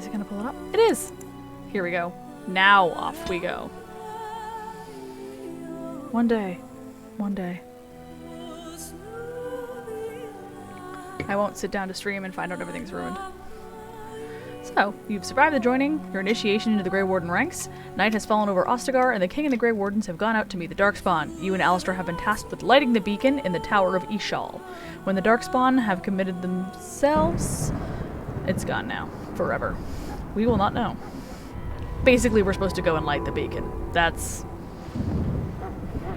Is it gonna pull it up? It is! Here we go. Now off we go. One day. One day. I won't sit down to stream and find out everything's ruined. So, you've survived the joining, your initiation into the Grey Warden ranks, night has fallen over Ostagar, and the King and the Grey Wardens have gone out to meet the Darkspawn. You and Alistair have been tasked with lighting the beacon in the Tower of Ishal. When the Darkspawn have committed themselves... It's gone now. Forever. We will not know. Basically, we're supposed to go and light the beacon. That's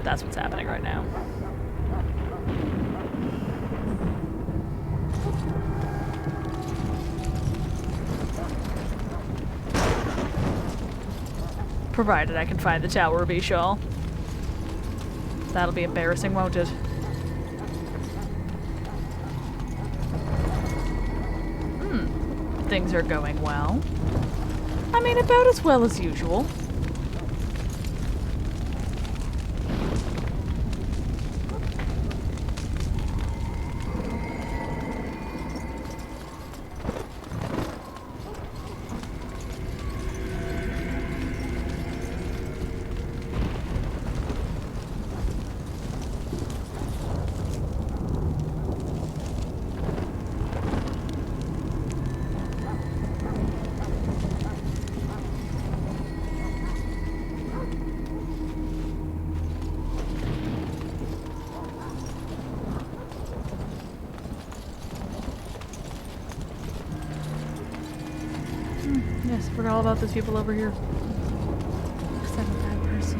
what's happening right now. Provided I can find the Tower of Ishal. That'll be embarrassing, won't it? Things are going well. I mean, about as well as usual. Yes, I forgot all about those people over here. Because I'm a bad person.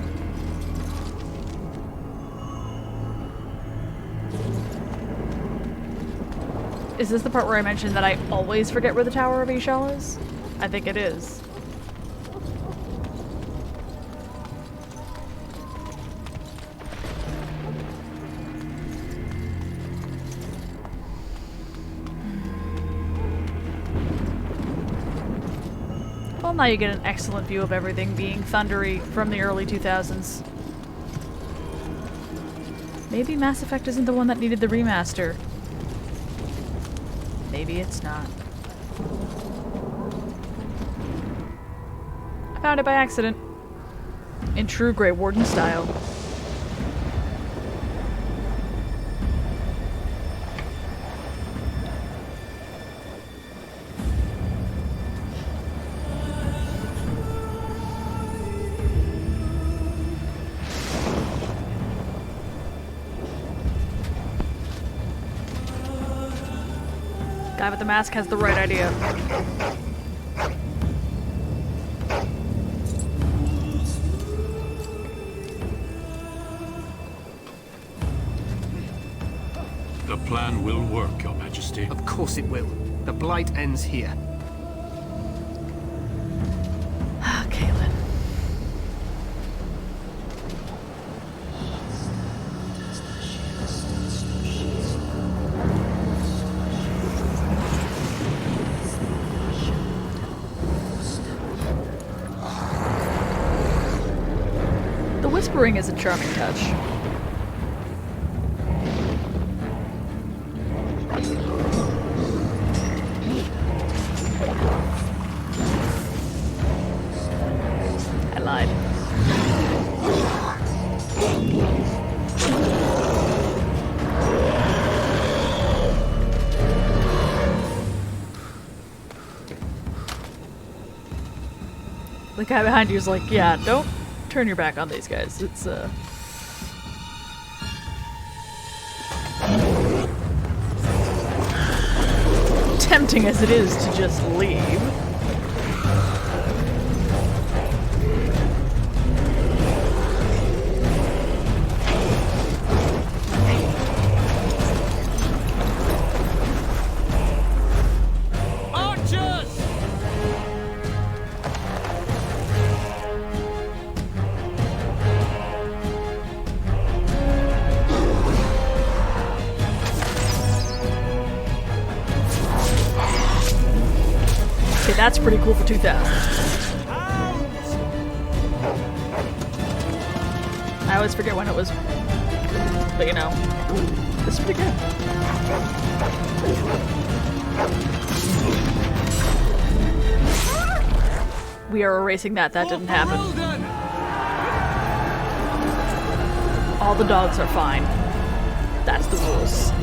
Is this the part where I mentioned that I always forget where the Tower of Ishal is? I think it is. Well, now you get an excellent view of everything being thundery from the early 2000s. Maybe Mass Effect isn't the one that needed the remaster. Maybe it's not. I found it by accident. In true Grey Warden style. Guy with the mask has the right idea. The plan will work, Your Majesty. Of course it will. The Blight ends here. Ah, Kaelin. The whispering is a charming touch. I lied. The guy behind you is like, yeah, don't turn your back on these guys. It's, tempting as it is to just leave. That's pretty cool for 2000. I always forget when it was, but you know, this is pretty good. We are erasing that. That didn't happen. All the dogs are fine. That's the rules.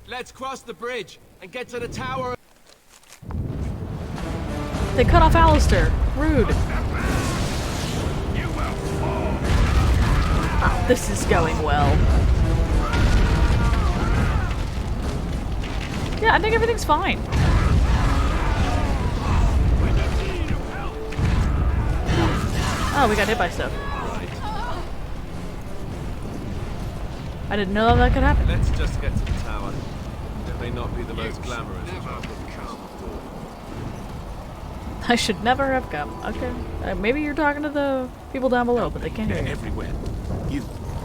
Let's cross the bridge and get to the tower. They cut off Alistair. Rude. Ah, this is going well. Yeah, I think everything's fine. Oh, we got hit by stuff. I didn't know that could happen. Let's just get to the tower. It may not be the most glamorous job. I should never have come. Okay. Maybe you're talking to the people down below, but they can't hear They're you. everywhere.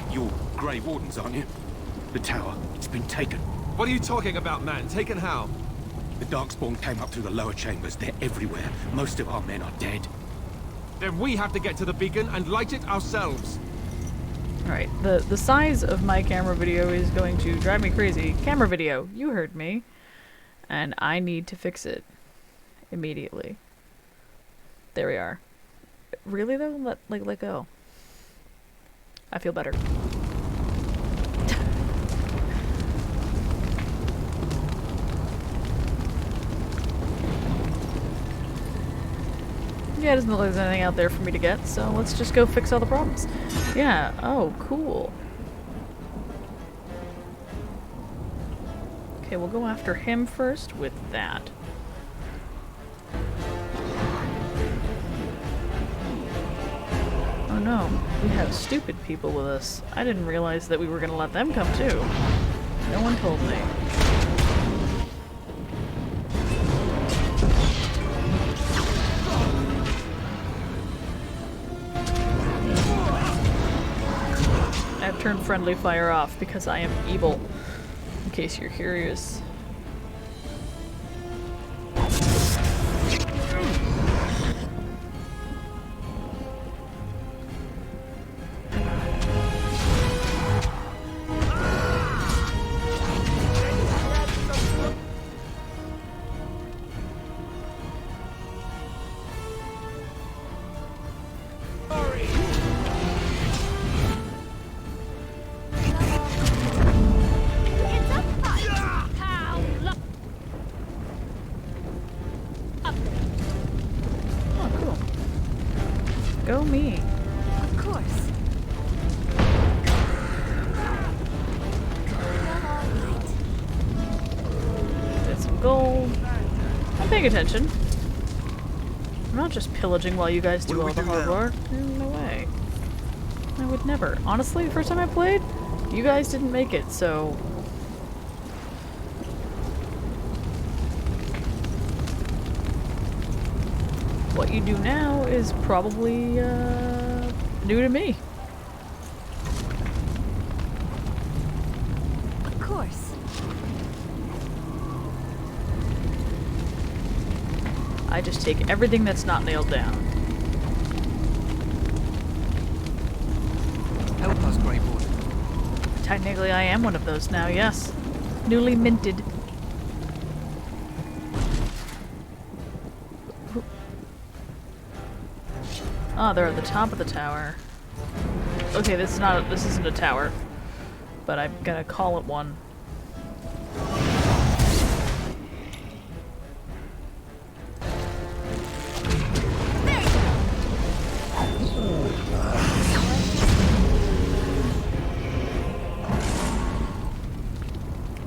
You're Grey Wardens, aren't you? The tower, it's been taken. What are you talking about, man? Taken how? The Darkspawn came up through the lower chambers. They're everywhere. Most of our men are dead. Then we have to get to the beacon and light it ourselves. Alright, the size of my camera video is going to drive me crazy. Camera video, you heard me. And I need to fix it. Immediately. There we are. Really though? Let go. I feel better. Yeah, it doesn't look like there's anything out there for me to get, so let's just go fix all the problems. Yeah, oh, cool. Okay, we'll go after him first with that. Oh no, we have stupid people with us. I didn't realize that we were gonna let them come too. No one told me. I've turned friendly fire off because I am evil, in case you're curious. Go me. Of course. Get some gold. I'm paying attention. I'm not just pillaging while you guys do all the hard work. No way. I would never. Honestly, the first time I played, you guys didn't make it, so... What you do now is probably, new to me. Of course. I just take everything that's not nailed down. Help us, Grey Warden. Technically, I am one of those now, yes. Newly minted. Oh, they're at the top of the tower. Okay, this isn't a tower, but I'm gonna call it one.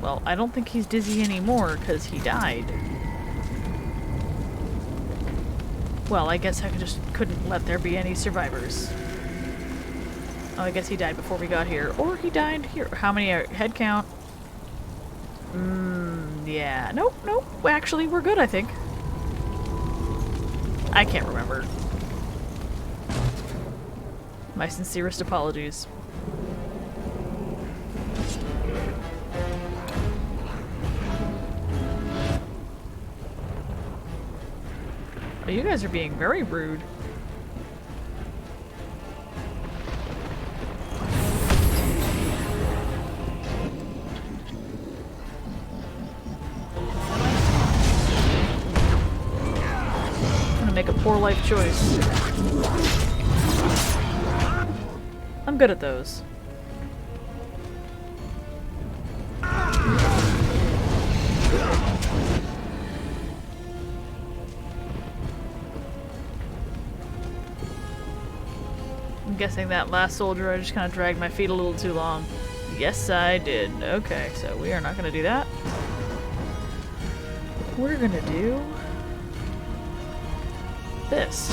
Well, I don't think he's dizzy anymore because he died. Well, I guess I couldn't let there be any survivors. Oh, I guess he died before we got here. Or he died here. How many are head count? Yeah. Nope. Actually, we're good, I think. I can't remember. My sincerest apologies. you guys are being very rude. I'm gonna make a poor life choice. I'm good at those. I'm guessing that last soldier, I just kind of dragged my feet a little too long. Yes, I did. Okay, so we are not going to do that. We're going to do this.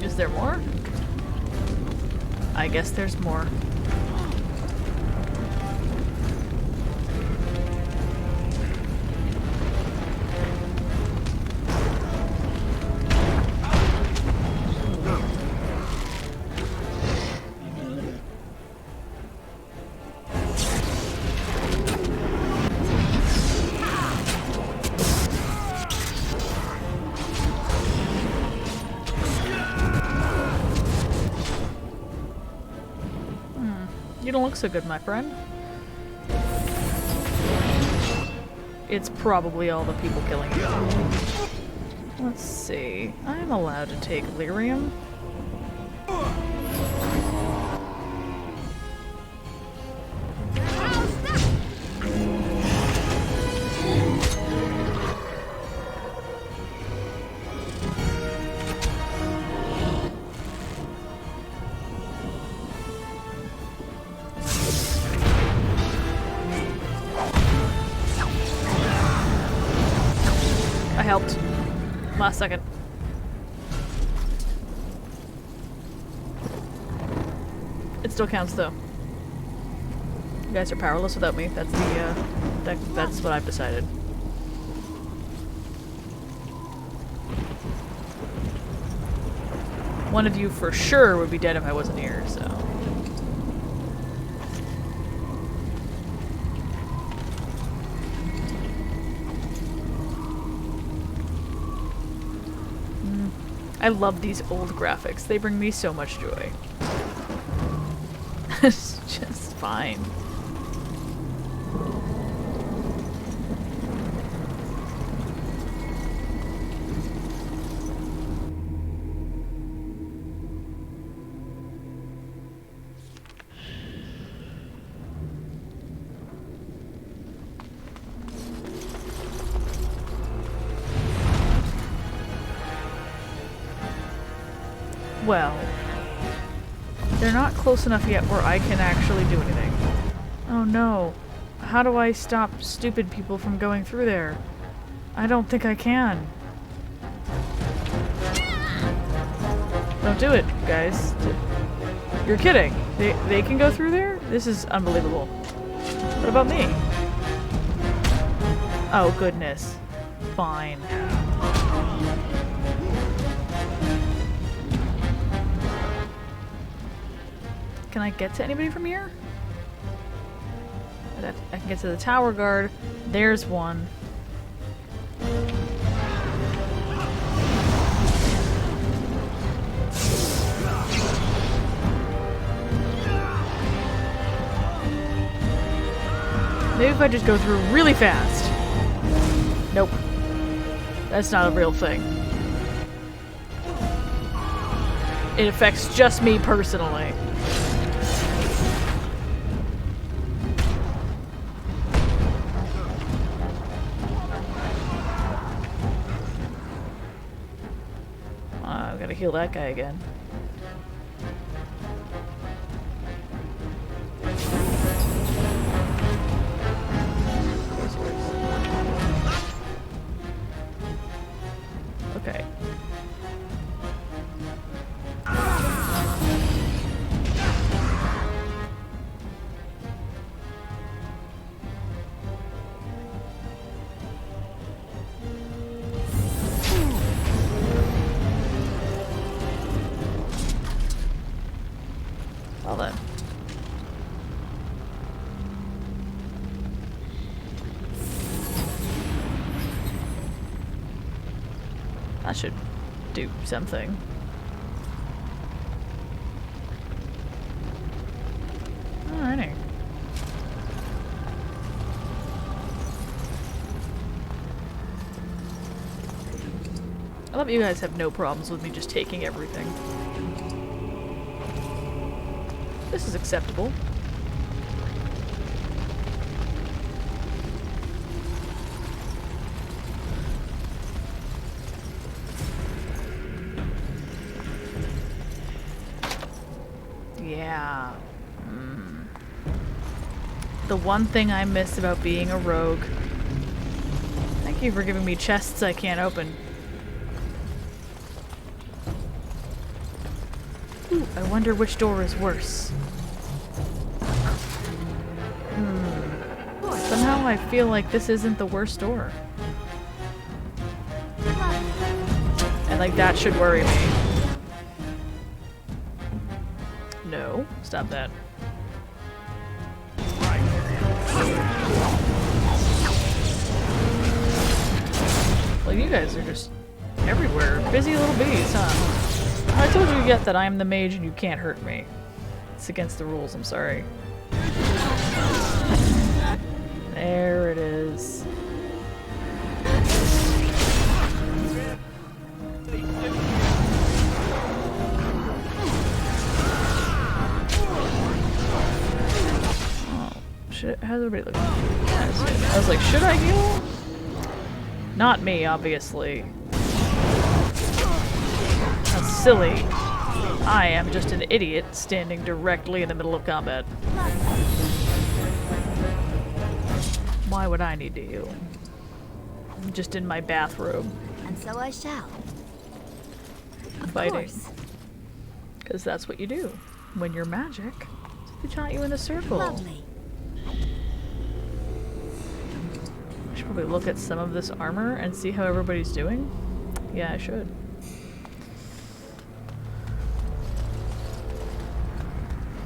Is there more? I guess there's more. You don't look so good, my friend. It's probably all the people killing you. Let's see. I'm allowed to take lyrium. I helped. Last second. It still counts though. You guys are powerless without me. That's the that's what I've decided. One of you for sure would be dead if I wasn't here, so. I love these old graphics. They bring me so much joy. It's just fine. Well, they're not close enough yet where I can actually do anything. Oh no. How do I stop stupid people from going through there? I don't think I can. Don't do it, guys. You're kidding. They can go through there? This is unbelievable. What about me? Oh, goodness. Fine. Can I get to anybody from here? I can get to the tower guard. There's one. Maybe if I just go through really fast. Nope. That's not a real thing. It affects just me personally. I've got to heal that guy again. Okay. That should do something. Alrighty. I love you guys have no problems with me just taking everything. This is acceptable. Yeah. The one thing I miss about being a rogue. Thank you for giving me chests I can't open. Ooh, I wonder which door is worse. Somehow I feel like this isn't the worst door. And like that should worry me. No, stop that. Well, you guys are just everywhere. Busy little bees, huh? I told you yet that I am the mage and you can't hurt me. It's against the rules, I'm sorry. There it is. Oh, shit. How's everybody looking? I was like, should I heal? Not me, obviously. That's silly. I am just an idiot standing directly in the middle of combat. Why would I need to heal? I'm just in my bathrobe. And so I shall. Of Fighting. course. Because that's what you do. When you're magic, they taught you in the circle. Lovely. I should probably look at some of this armor and see how everybody's doing. Yeah, I should.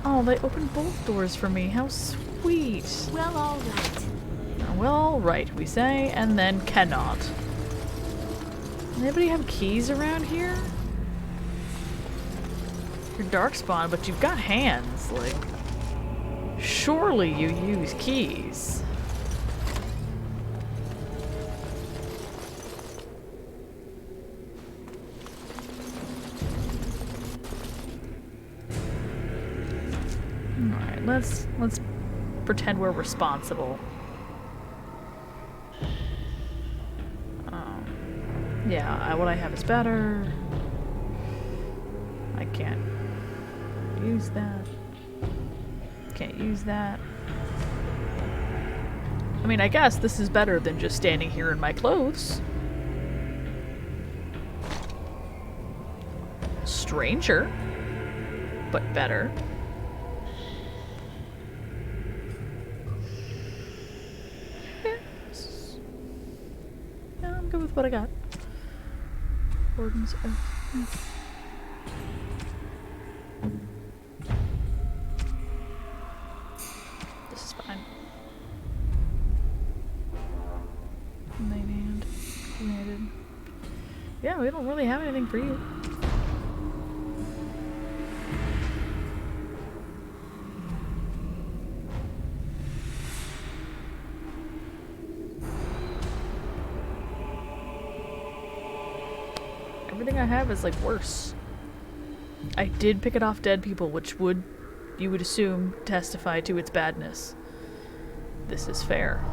Oh, they opened both doors for me. How sweet. Well, all right. Well, right, we say, and then cannot. Anybody have keys around here? You're darkspawn, but you've got hands, like... Surely you use keys. Alright, let's pretend we're responsible. Yeah, what I have is better. I can't use that. Can't use that. I mean, I guess this is better than just standing here in my clothes. Stranger, but better. Yeah, I'm good with what I got. Warden's Oath. This is fine. Night hand. Coordinated. Yeah, we don't really have anything for you. Everything I have is like worse. I did pick it off dead people, which would, you would assume, testify to its badness. This is fair.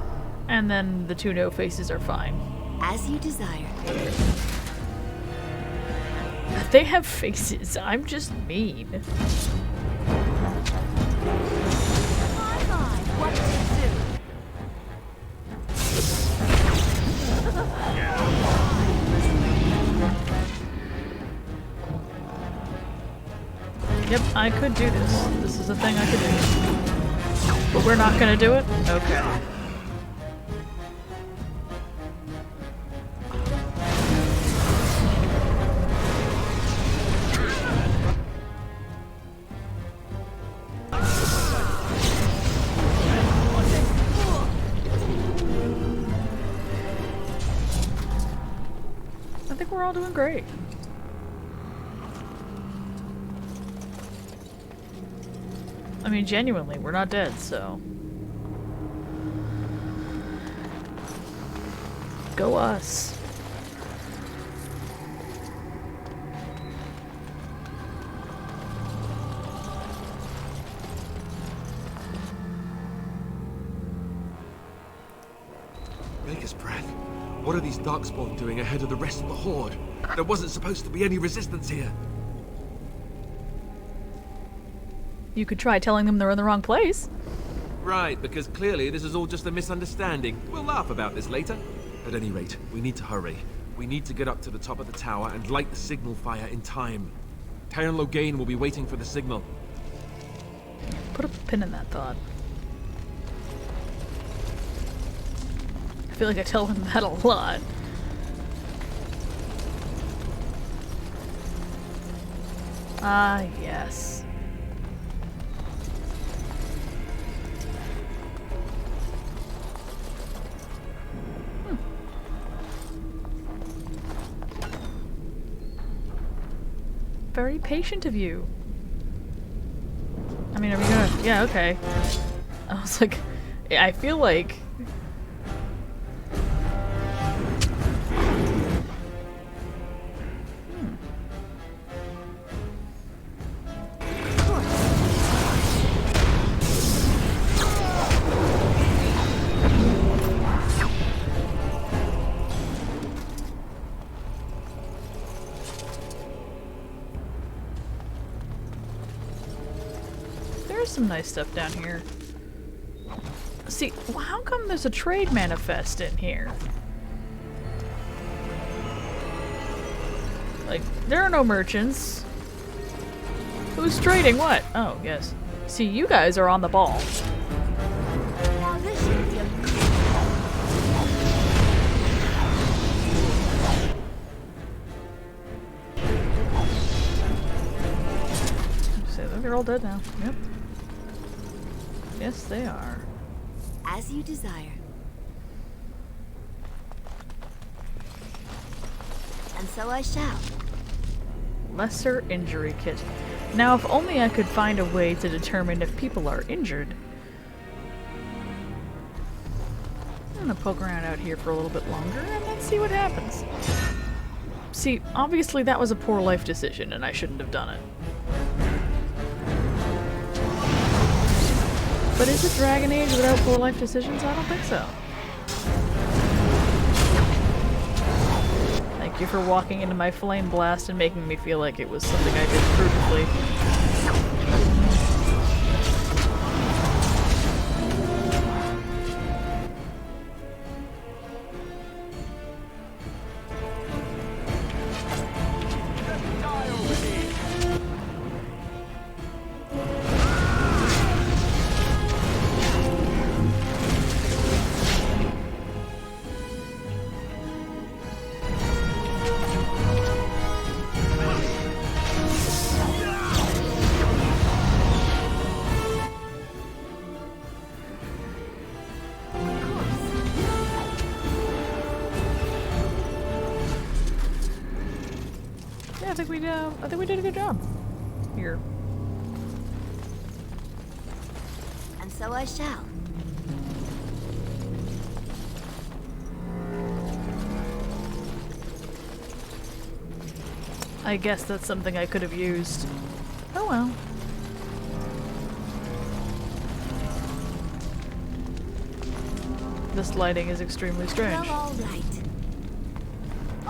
And then the two no faces are fine. As you desire. They have faces. I'm just mean. What to do? Yep, I could do this. This is a thing I could do. But we're not gonna do it? Okay. think we're all doing great. I mean, genuinely, we're not dead, so... Go us. Maker's breath. What are these darkspawn doing ahead of the rest of the horde? There wasn't supposed to be any resistance here. You could try telling them they're in the wrong place. Right, because clearly this is all just a misunderstanding. We'll laugh about this later. At any rate, we need to hurry. We need to get up to the top of the tower and light the signal fire in time. Terran Loghain will be waiting for the signal. Put a pin in that thought. I feel like I tell them that a lot. Ah, yes. Very patient of you. I mean, are we gonna... Yeah, okay. I was like... I feel like... There's some nice stuff down here. See, well, how come there's a trade manifest in here? Like, there are no merchants. Who's trading what? Oh, yes. See, you guys are on the ball. Now this should be a So they're all dead now. Yep. Yes, they are. as you desire. And so I shall. Lesser injury kit. Now, if only I could find a way to determine if people are injured. I'm gonna poke around out here for a little bit longer and let's see what happens. See, obviously that was a poor life decision and I shouldn't have done it. But is it Dragon Age without poor life decisions? I don't think so. Thank you for walking into my flame blast and making me feel like it was something I did prudently. I think we did a good job here. And so I shall. I guess that's something I could have used. Oh well. This lighting is extremely strange. Well, all right.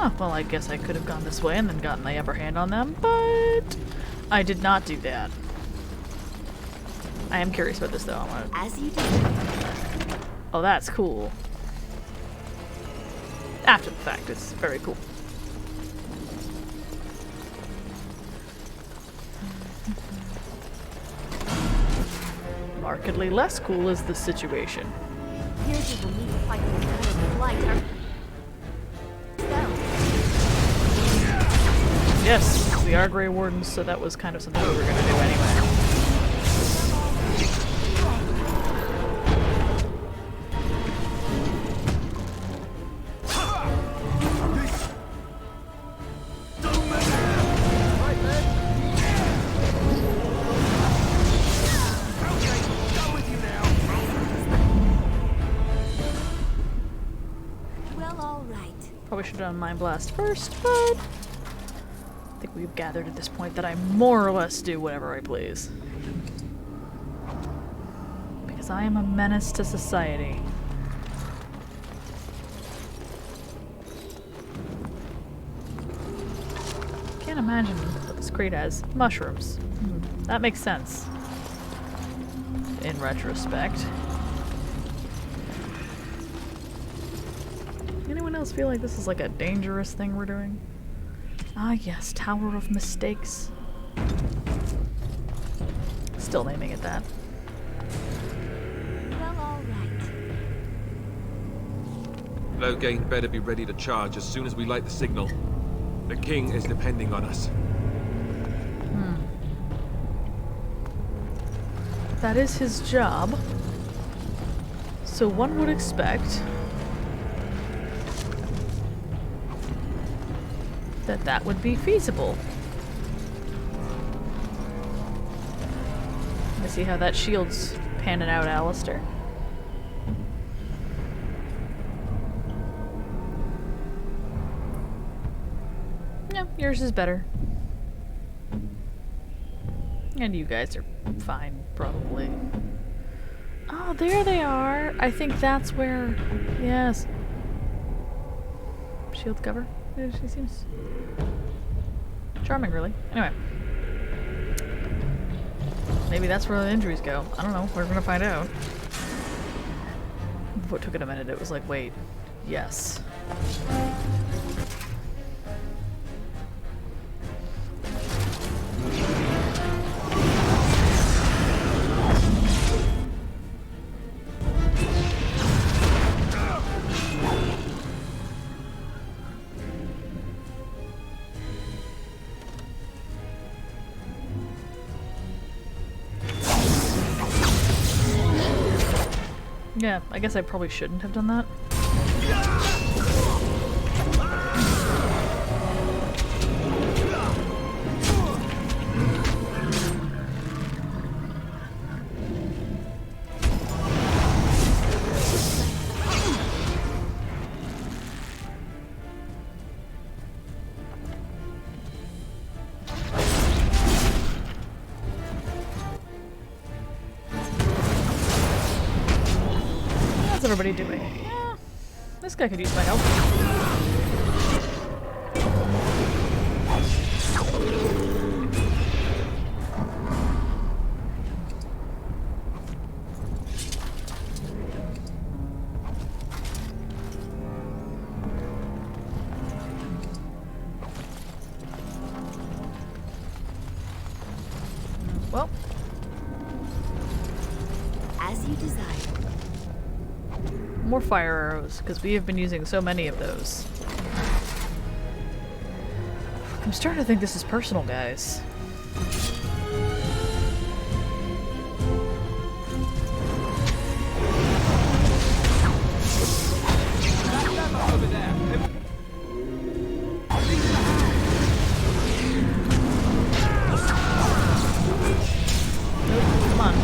Oh, well, I guess I could have gone this way and then gotten the upper hand on them, but I did not do that. I am curious about this, though. I want to... As you desire. Oh, that's cool. After the fact, it's very cool. Markedly less cool is the situation. Here's the need to fight the kind of light. Yes, we are Grey Wardens, so that was kind of something we were going to do anyway. all right. Probably should have done Mind Blast first, but I think we've gathered at this point that I more or less do whatever I please. Because I am a menace to society. Can't imagine what this crate has. Mushrooms. That makes sense. In retrospect. Anyone else feel like this is like a dangerous thing we're doing? Ah yes, Tower of Mistakes. Still naming it that. Well, all right. Loghain better be ready to charge as soon as we light the signal. The king is depending on us. That is his job. So one would expect that that would be feasible. Let's see how that shield's panning out, Alistair. No, yours is better. And you guys are fine, probably. Oh, there they are! I think that's where... Yes. Shield cover? Yeah, she seems... charming, really. Anyway. Maybe that's where the injuries go. I don't know. We're gonna find out. What took it a minute, it was like, wait. Yes. Yeah, I guess I probably shouldn't have done that. How's everybody doing? Yeah, this guy could use my help. Well, As you desire. more fire arrows, because we have been using so many of those. I'm starting to think this is personal, guys. Come on.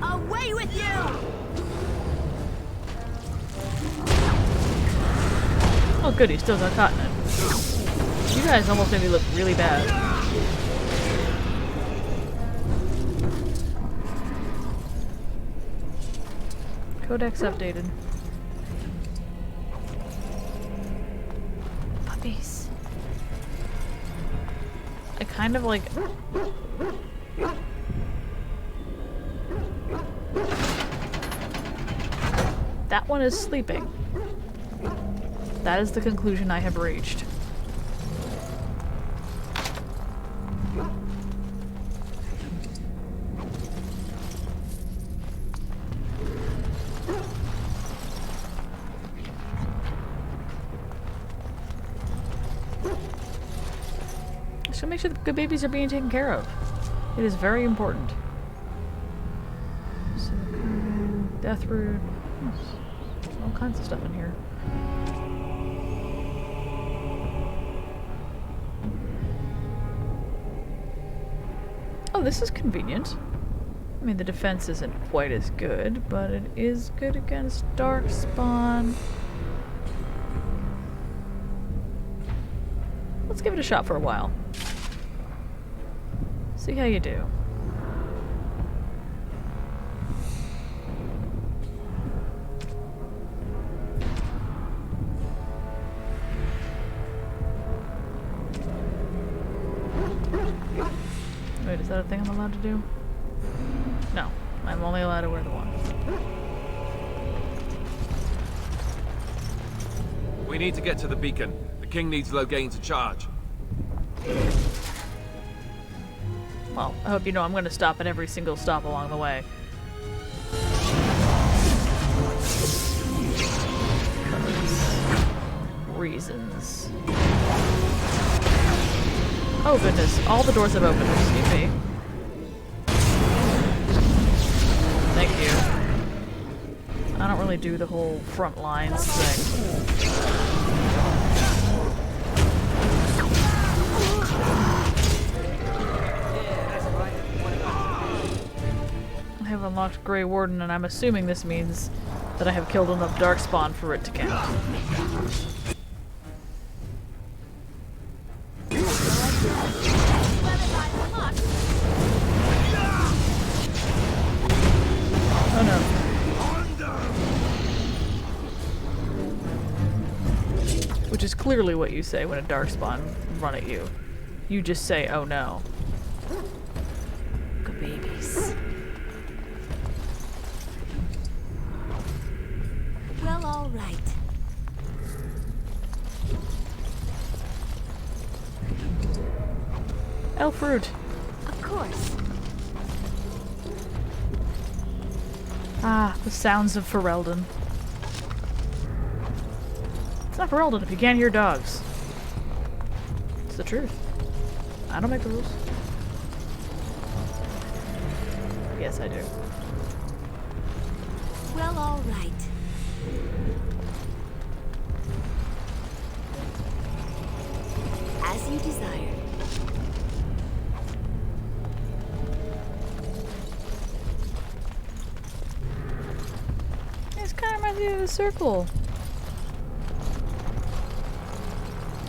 Away with you! Oh good, he still got caught in it. You guys almost made me look really bad. Codex updated. Puppies. I kind of like... That one is sleeping. That is the conclusion I have reached. So make sure the good babies are being taken care of. It is very important. So, death root. All kinds of stuff in here. Oh, this is convenient. I mean, the defense isn't quite as good, but it is good against Darkspawn. Let's give it a shot for a while. See how you do. Wait, is that a thing I'm allowed to do? No, I'm only allowed to wear the one. We need to get to the beacon. The king needs Loghain to charge. Well, I hope you know I'm going to stop at every single stop along the way. Reasons. Oh goodness, all the doors have opened, excuse me. Thank you. I don't really do the whole front lines thing. I have unlocked Grey Warden, and I'm assuming this means that I have killed enough Darkspawn for it to count. Oh no. Which is clearly what you say when a Darkspawn run at you. You just say, oh no. Good babies. Well, all right. Elf root. Of course. Ah, the sounds of Ferelden. It's not Ferelden if you can't hear dogs. It's the truth. I don't make the rules. Yes, I do. Well, all right. As you desire. It's kind of reminds me of a circle.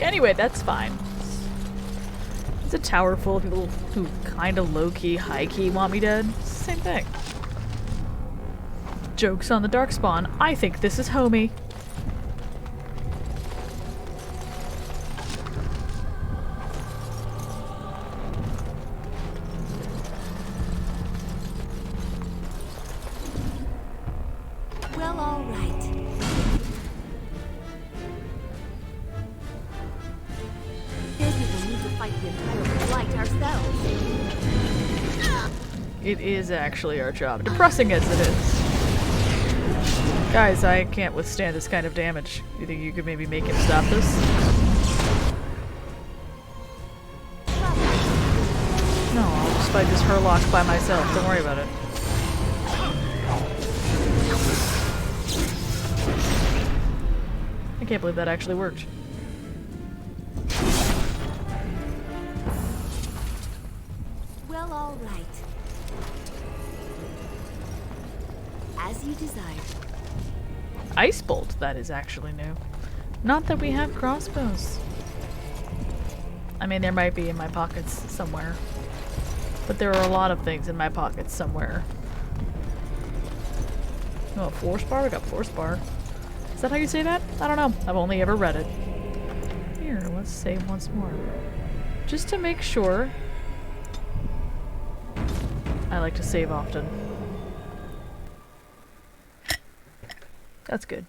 Anyway, that's fine. It's a tower full of people who kind of low-key, high-key want me dead. It's the same thing. Joke's on the Darkspawn. I think this is homey. Well, all right. There's no need to fight the entire flight ourselves. It is actually our job, depressing as it is. Guys, I can't withstand this kind of damage. You think you could maybe make him stop this? No, I'll just fight this Hurlock by myself. Don't worry about it. I can't believe that actually worked. Well, all right. As you desire. Ice Bolt, that is actually new. Not that we have crossbows. I mean, there might be in my pockets somewhere. But there are a lot of things in my pockets somewhere. Oh, Force Bar? We got Force Bar. Is that how you say that? I don't know. I've only ever read it. Here, let's save once more. Just to make sure. I like to save often. That's good.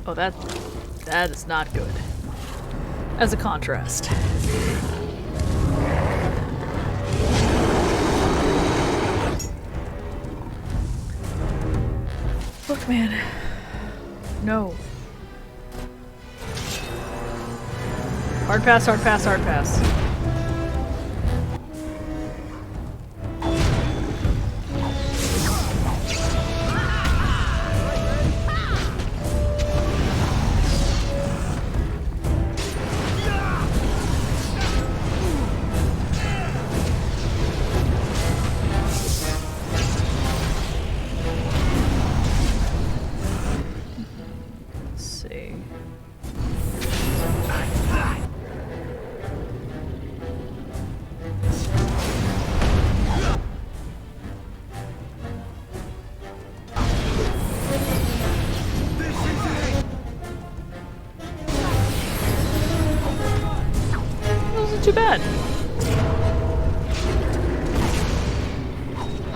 Oh, that is not good. As a contrast. Look, man. No. Hard pass, hard pass, hard pass.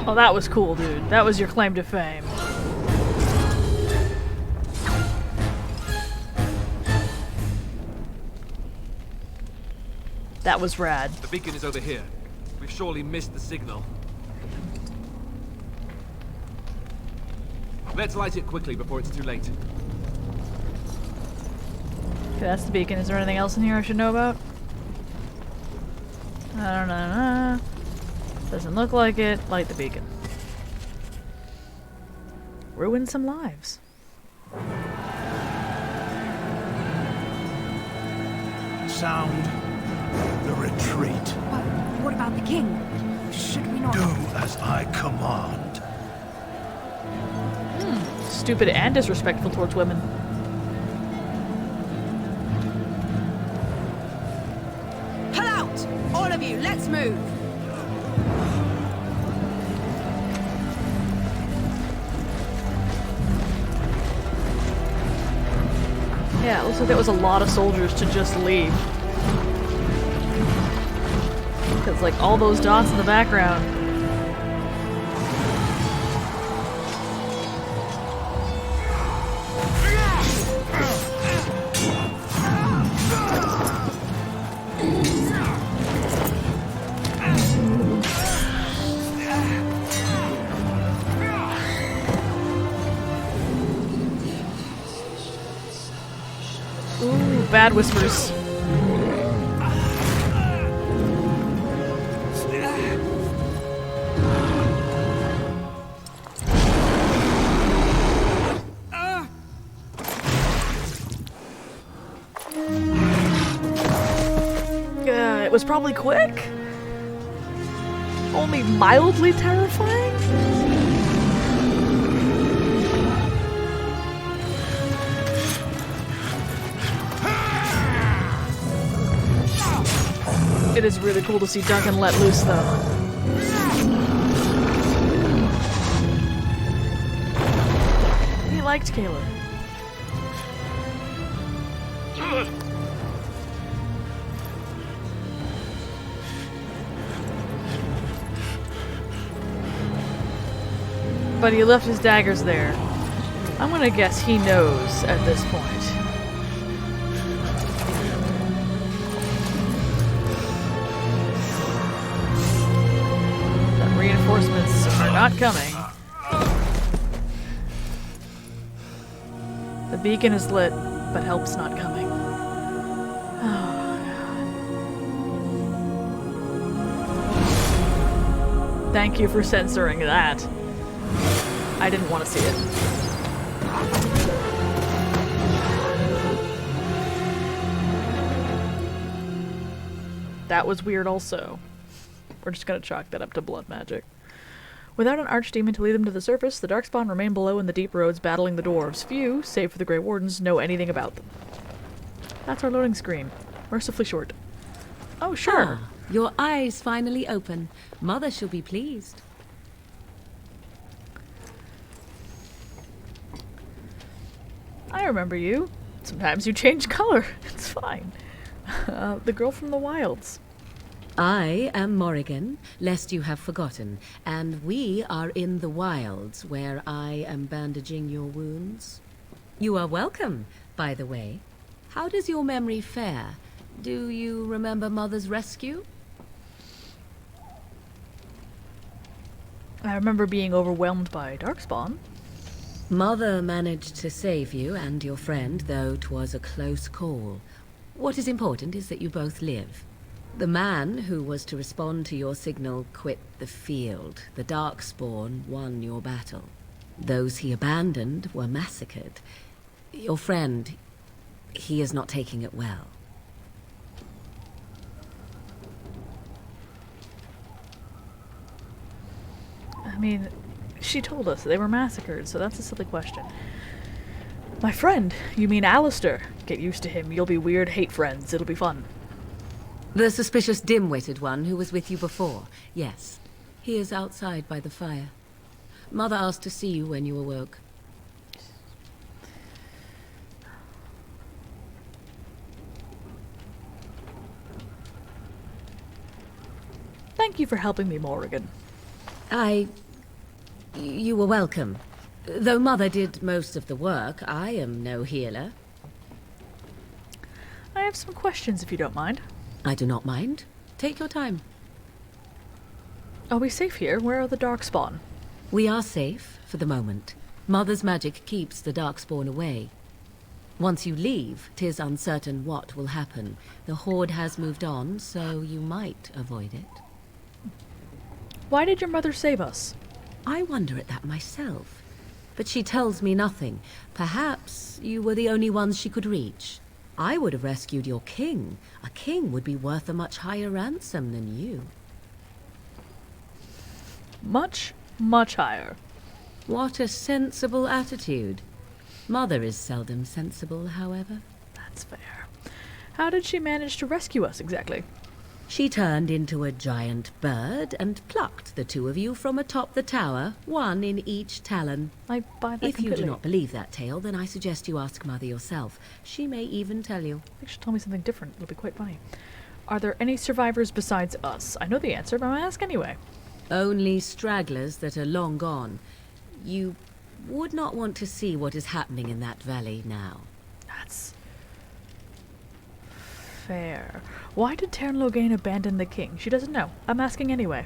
Oh, that was cool, dude. That was your claim to fame. That was rad. The beacon is over here. We've surely missed the signal. Let's light it quickly before it's too late. Okay, that's the beacon. Is there anything else in here I should know about? I don't know. Doesn't look like it. Light the beacon. Ruin some lives. Sound the retreat. Well, what about the king? Should we not... Do as I command. Stupid and disrespectful towards women. Pull out! All of you, let's move! Yeah, it looks like that was a lot of soldiers to just leave. Because, like, all those dots in the background. Ooh, bad whispers. It was probably quick. Only mildly terrifying. It is really cool to see Duncan let loose, though. He liked Kayla. But he left his daggers there. I'm gonna guess he knows at this point. That reinforcements are not coming. The beacon is lit, but help's not coming. Oh, God. Thank you for censoring that. I didn't want to see it. That was weird also. We're just gonna chalk that up to blood magic. Without an archdemon to lead them to the surface, the Darkspawn remain below in the deep roads battling the dwarves. Few, save for the Grey Wardens, know anything about them. That's our loading screen. Mercifully short. Oh, sure. Ah, your eyes finally open. Mother shall be pleased. I remember you. Sometimes you change color. It's fine. The girl from the wilds. I am Morrigan, lest you have forgotten, and we are in the wilds where I am bandaging your wounds. You are welcome, by the way. How does your memory fare? Do you remember Mother's rescue? I remember being overwhelmed by Darkspawn. Mother managed to save you and your friend, though 'twas a close call. What is important is that you both live. The man who was to respond to your signal quit the field. The Darkspawn won your battle. Those he abandoned were massacred. Your friend, he is not taking it well. I mean, she told us they were massacred, so that's a silly question. My friend? You mean Alistair? Get used to him. You'll be weird hate friends. It'll be fun. The suspicious dim-witted one who was with you before. Yes. He is outside by the fire. Mother asked to see you when you awoke. Thank you for helping me, Morrigan. I You were welcome. Though Mother did most of the work, I am no healer. I have some questions if you don't mind. I do not mind. Take your time. Are we safe here? Where are the Darkspawn? We are safe, for the moment. Mother's magic keeps the Darkspawn away. Once you leave, 'tis uncertain what will happen. The Horde has moved on, so you might avoid it. Why did your mother save us? I wonder at that myself. But she tells me nothing. Perhaps you were the only ones she could reach. I would have rescued your king. A king would be worth a much higher ransom than you. Much, much higher. What a sensible attitude. Mother is seldom sensible, however. That's fair. How did she manage to rescue us exactly? She turned into a giant bird and plucked the two of you from atop the tower, one in each talon. I buy that If you completely. do not believe that tale, then I suggest you ask Mother yourself. She may even tell you. I think she'll tell me something different. It'll be quite funny. Are there any survivors besides us? I know the answer, but I'm gonna ask anyway. Only stragglers that are long gone. You would not want to see what is happening in that valley now. That's fair. Why did Loghain abandon the king? She doesn't know. I'm asking anyway.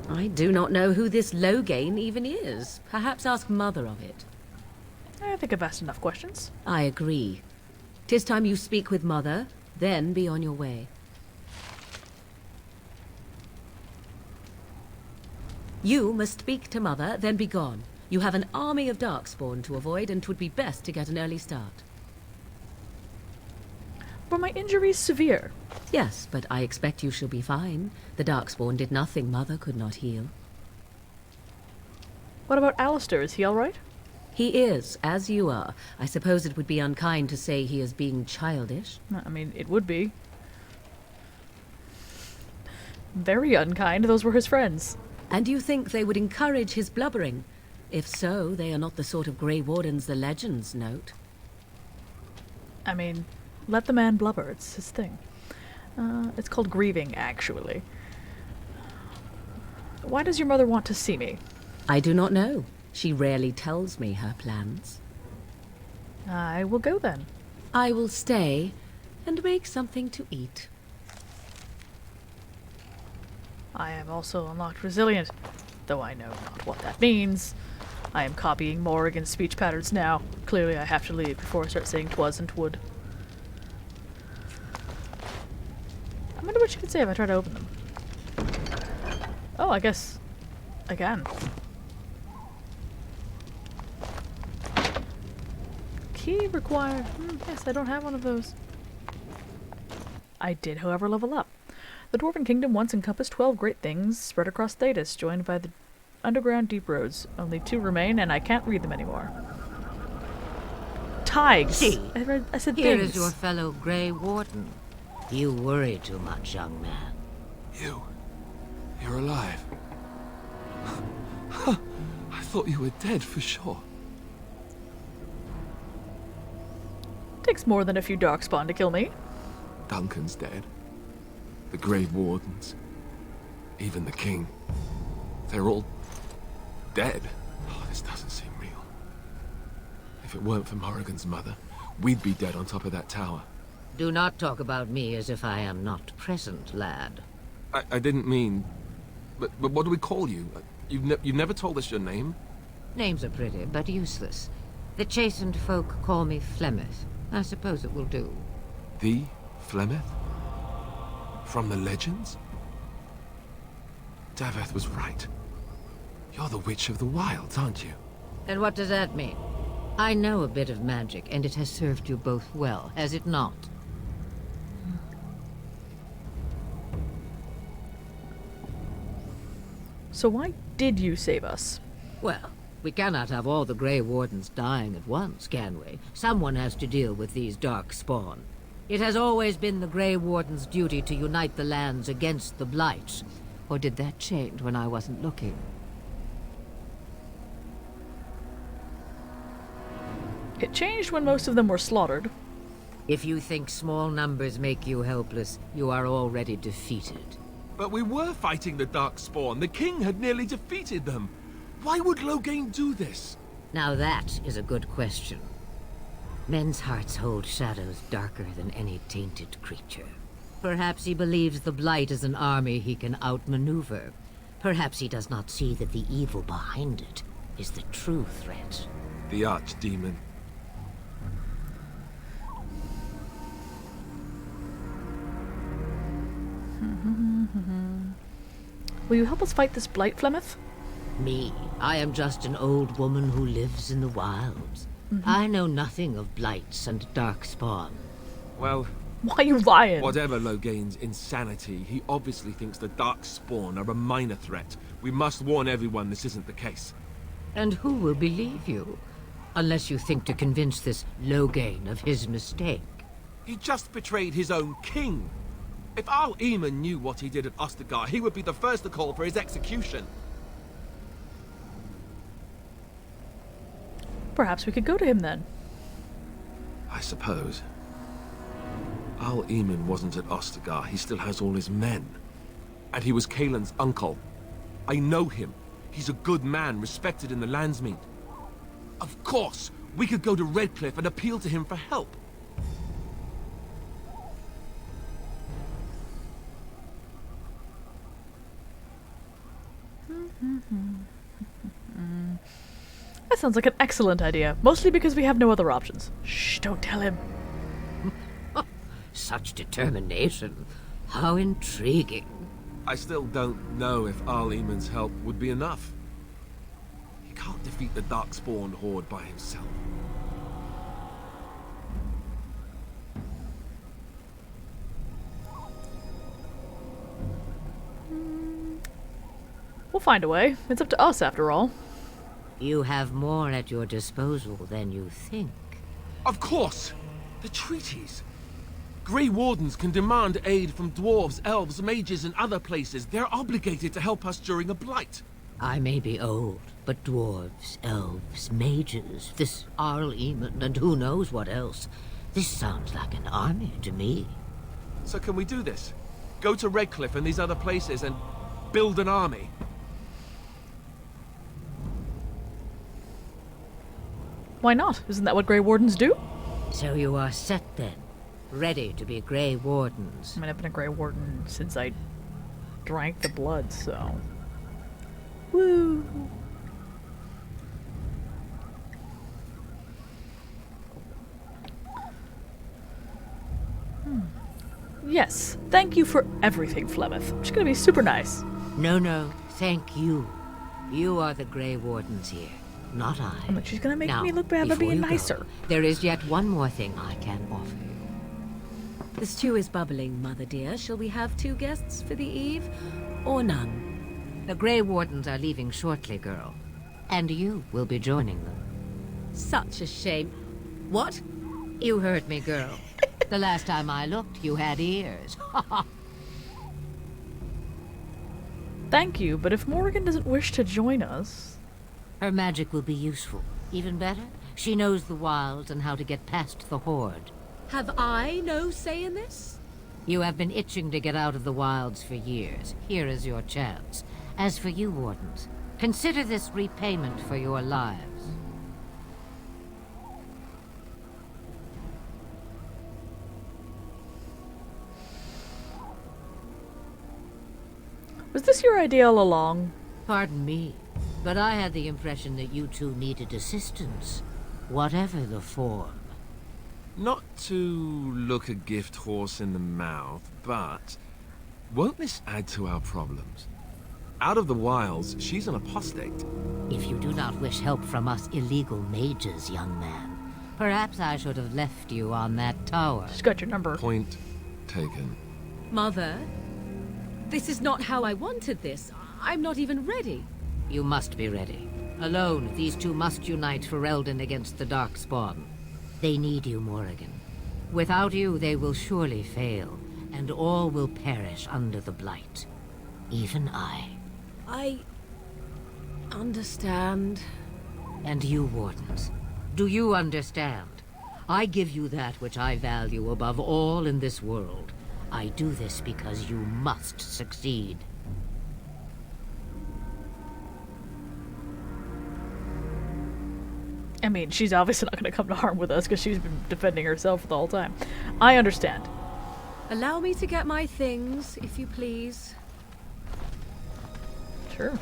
I do not know who this Loghain even is. Perhaps ask Mother of it. I think I've asked enough questions. I agree. 'Tis time you speak with Mother, then be on your way. You must speak to Mother, then be gone. You have an army of Darkspawn to avoid, and 'twould be best to get an early start. Were my injuries severe? Yes, but I expect you shall be fine. The Darkspawn did nothing Mother could not heal. What about Alistair? Is he alright? He is, as you are. I suppose it would be unkind to say he is being childish. I mean, it would be. Very unkind. Those were his friends. And you think they would encourage his blubbering? If so, they are not the sort of Grey Wardens the legends note. I mean, let the man blubber. It's his thing. It's called grieving, actually. Why does your mother want to see me? I do not know. She rarely tells me her plans. I will go then. I will stay and make something to eat. I am also unlocked resilient, though I know not what that means. I am copying Morrigan's speech patterns now. Clearly I have to leave before I start saying 'twas and 'twould. I wonder what you could say if I try to open them. Oh, I guess I can. Key required. Yes, I don't have one of those. I did, however, level up. The Dwarven Kingdom once encompassed 12 great things spread across Thedas, joined by the underground deep roads. Only 2 remain, and I can't read them anymore. Tigers! See, I said here things. is your fellow Grey Warden. You worry too much, young man. You're alive. I thought you were dead for sure. Takes more than a few Darkspawn to kill me. Duncan's dead. The Grey Wardens. Even the King. They're all dead. Oh, this doesn't seem real. If it weren't for Morrigan's mother, we'd be dead on top of that tower. Do not talk about me as if I am not present, lad. I didn't mean... But what do we call you? You've never told us your name? Names are pretty, but useless. The chastened folk call me Flemeth. I suppose it will do. The Flemeth? From the legends? Daveth was right. You're the Witch of the Wilds, aren't you? And what does that mean? I know a bit of magic, and it has served you both well, has it not? So why did you save us? Well, we cannot have all the Grey Wardens dying at once, can we? Someone has to deal with these dark spawn. It has always been the Grey Warden's duty to unite the lands against the Blights. Or did that change when I wasn't looking? It changed when most of them were slaughtered. If you think small numbers make you helpless, you are already defeated. But we were fighting the Darkspawn. The King had nearly defeated them. Why would Loghain do this? Now that is a good question. Men's hearts hold shadows darker than any tainted creature. Perhaps he believes the Blight is an army he can outmaneuver. Perhaps he does not see that the evil behind it is the true threat. The archdemon. Will you help us fight this blight, Flemeth? Me? I am just an old woman who lives in the wilds. I know nothing of blights and darkspawn. Well, Why are you lying? whatever Loghain's insanity, he obviously thinks the Darkspawn are a minor threat. We must warn everyone this isn't the case. And who will believe you? Unless you think to convince this Loghain of his mistake. He just betrayed his own king. If Al Eamon knew what he did at Ostagar, he would be the first to call for his execution. Perhaps we could go to him then. I suppose. Al Eamon wasn't at Ostagar. He still has all his men. And he was Kaelin's uncle. I know him. He's a good man, respected in the Landsmeet. Of course, we could go to Redcliffe and appeal to him for help. That sounds like an excellent idea, mostly because we have no other options. Shh, don't tell him. Such determination. How intriguing. I still don't know if Al Eamon's help would be enough. He can't defeat the Darkspawn horde by himself. We'll find a way. It's up to us, after all. You have more at your disposal than you think. Of course! The treaties! Grey Wardens can demand aid from dwarves, elves, mages, and other places. They're obligated to help us during a blight. I may be old, but dwarves, elves, mages, this Arl Eamon, and who knows what else. This sounds like an army to me. So can we do this? Go to Redcliffe and these other places and build an army? Why not? Isn't that what Grey Wardens do? So you are set then, ready to be Grey Wardens. I mean, I've been a Grey Warden since I drank the blood, so... Woo! Yes, thank you for everything, Flemeth. I'm just gonna be super nice. No, thank you. You are the Grey Wardens here, not I. I'm like, she's gonna make Now, me look bad by before being you go, nicer. there is yet one more thing I can offer you. The stew is bubbling, Mother dear. Shall we have 2 guests for the eve, or none? The Grey Wardens are leaving shortly, girl. And you will be joining them. Such a shame. What? You heard me, girl. The last time I looked, you had ears. Thank you, but if Morrigan doesn't wish to join us... Her magic will be useful. Even better, she knows the wilds and how to get past the Horde. Have I no say in this? You have been itching to get out of the wilds for years. Here is your chance. As for you, Wardens, consider this repayment for your lives. Was this your idea all along? Pardon me, but I had the impression that you two needed assistance, whatever the form. Not to look a gift horse in the mouth, but won't this add to our problems? Out of the wilds, she's an apostate. If you do not wish help from us illegal mages, young man, perhaps I should have left you on that tower. She's got your number. Point taken. Mother, this is not how I wanted this. I'm not even ready. You must be ready. Alone, these two must unite for Eldon against the Darkspawn. They need you, Morrigan. Without you, they will surely fail, and all will perish under the Blight. Even I. I understand. And you, Wardens. Do you understand? I give you that which I value above all in this world. I do this because you must succeed. I mean, she's obviously not going to come to harm with us because she's been defending herself the whole time. I understand. Allow me to get my things, if you please. Sure.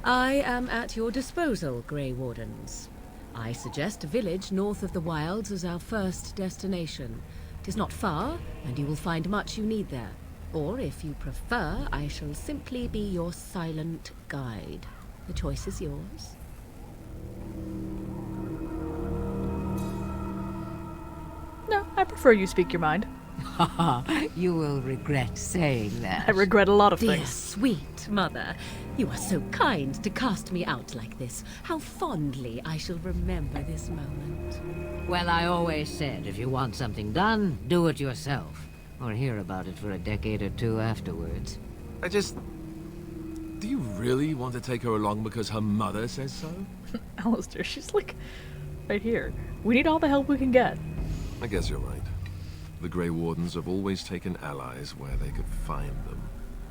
I am at your disposal, Grey Wardens. I suggest a village north of the Wilds as our first destination. It is not far, and you will find much you need there. Or, if you prefer, I shall simply be your silent guide. The choice is yours. No, I prefer you speak your mind. You will regret saying that. I regret a lot of Dear things. sweet mother, you are so kind to cast me out like this. How fondly I shall remember this moment. Well, I always said, if you want something done, do it yourself. Or hear about it for a decade or two afterwards. Do you really want to take her along because her mother says so? Alistair, she's like right here. We need all the help we can get. I guess you're right. The Grey Wardens have always taken allies where they could find them.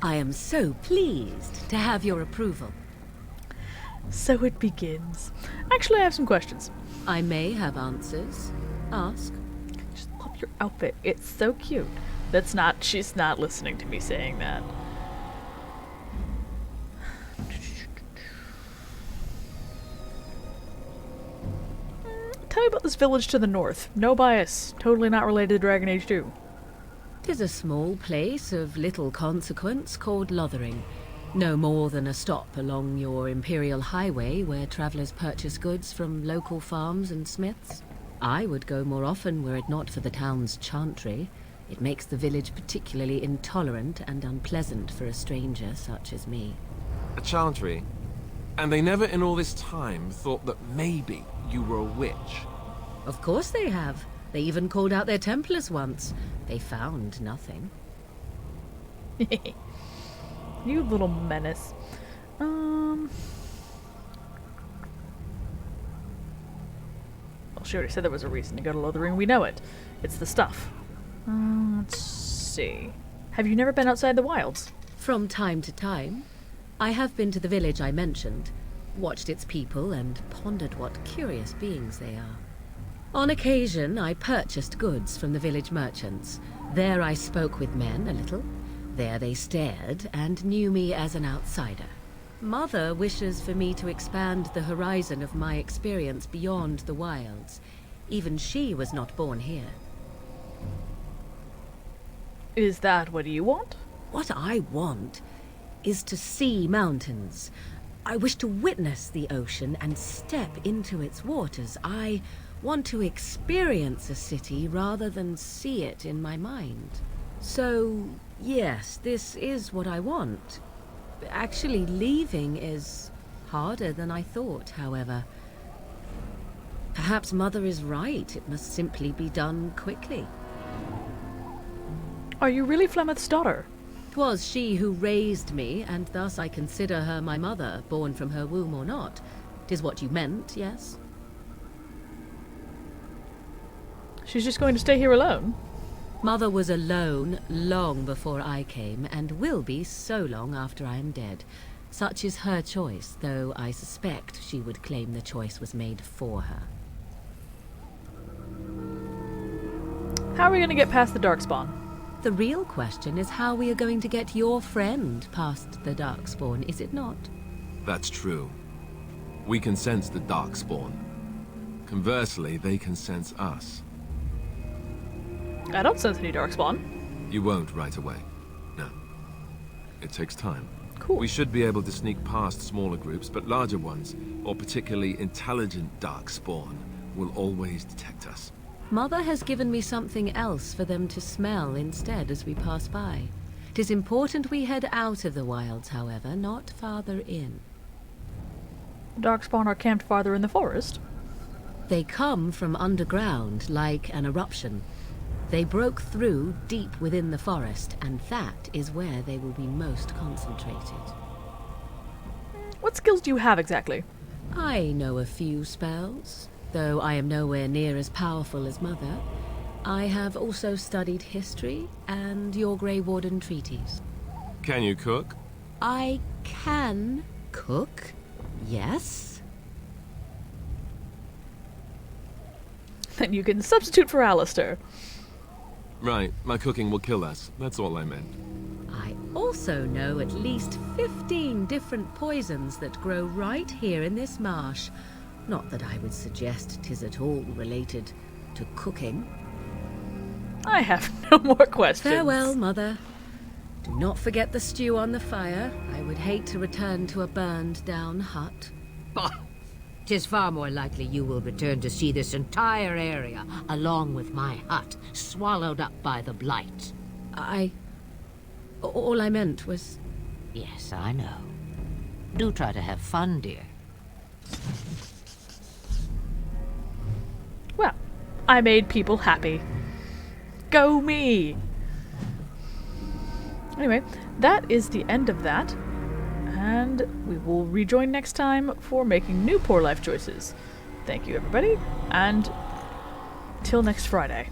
I am so pleased to have your approval. So it begins. Actually, I have some questions. I may have answers. Ask. Just love your outfit. It's so cute. She's not listening to me saying that. Tell me about this village to the north. No bias. Totally not related to Dragon Age 2. 'Tis a small place of little consequence called Loghain. No more than a stop along your Imperial Highway where travelers purchase goods from local farms and smiths. I would go more often were it not for the town's chantry. It makes the village particularly intolerant and unpleasant for a stranger such as me. A chantry? And they never in all this time thought that maybe you were a witch? Of course they have. They even called out their Templars once. They found nothing. You little menace. Well, she already said there was a reason to go to Loghain. We know it. It's the stuff. Let's see. Have you never been outside the wilds? From time to time. I have been to the village I mentioned, watched its people, and pondered what curious beings they are. On occasion, I purchased goods from the village merchants. There I spoke with men a little. There they stared and knew me as an outsider. Mother wishes for me to expand the horizon of my experience beyond the wilds. Even she was not born here. Is that what you want? What I want is to see mountains. I wish to witness the ocean and step into its waters. I want to experience a city rather than see it in my mind. So, yes, this is what I want. Actually, leaving is harder than I thought, however. Perhaps Mother is right. It must simply be done quickly. Are you really Flemeth's daughter? 'Twas she who raised me, and thus I consider her my mother, born from her womb or not. 'Tis what you meant, yes? She's just going to stay here alone? Mother was alone long before I came, and will be so long after I am dead. Such is her choice, though I suspect she would claim the choice was made for her. How are we going to get past the Darkspawn? The real question is how we are going to get your friend past the Darkspawn, is it not? That's true. We can sense the Darkspawn. Conversely, they can sense us. I don't sense any Darkspawn. You won't right away. No. It takes time. Cool. We should be able to sneak past smaller groups, but larger ones, or particularly intelligent Darkspawn, will always detect us. Mother has given me something else for them to smell instead as we pass by. It is important we head out of the wilds, however, not farther in. Darkspawn are camped farther in the forest. They come from underground, like an eruption. They broke through deep within the forest, and that is where they will be most concentrated. What skills do you have exactly? I know a few spells, though I am nowhere near as powerful as Mother. I have also studied history and your Grey Warden treaties. Can you cook? I can cook, yes. Then you can substitute for Alistair. Right, my cooking will kill us. That's all I meant. I also know at least 15 different poisons that grow right here in this marsh. Not that I would suggest 'tis at all related to cooking. I have no more questions. Farewell, Mother. Do not forget the stew on the fire. I would hate to return to a burned-down hut. Bah! 'Tis far more likely you will return to see this entire area, along with my hut, swallowed up by the blight. All I meant was... Yes, I know. Do try to have fun, dear. Well, I made people happy. Go me! Anyway, that is the end of that. And we will rejoin next time for making new poor life choices. Thank you, everybody, and till next Friday.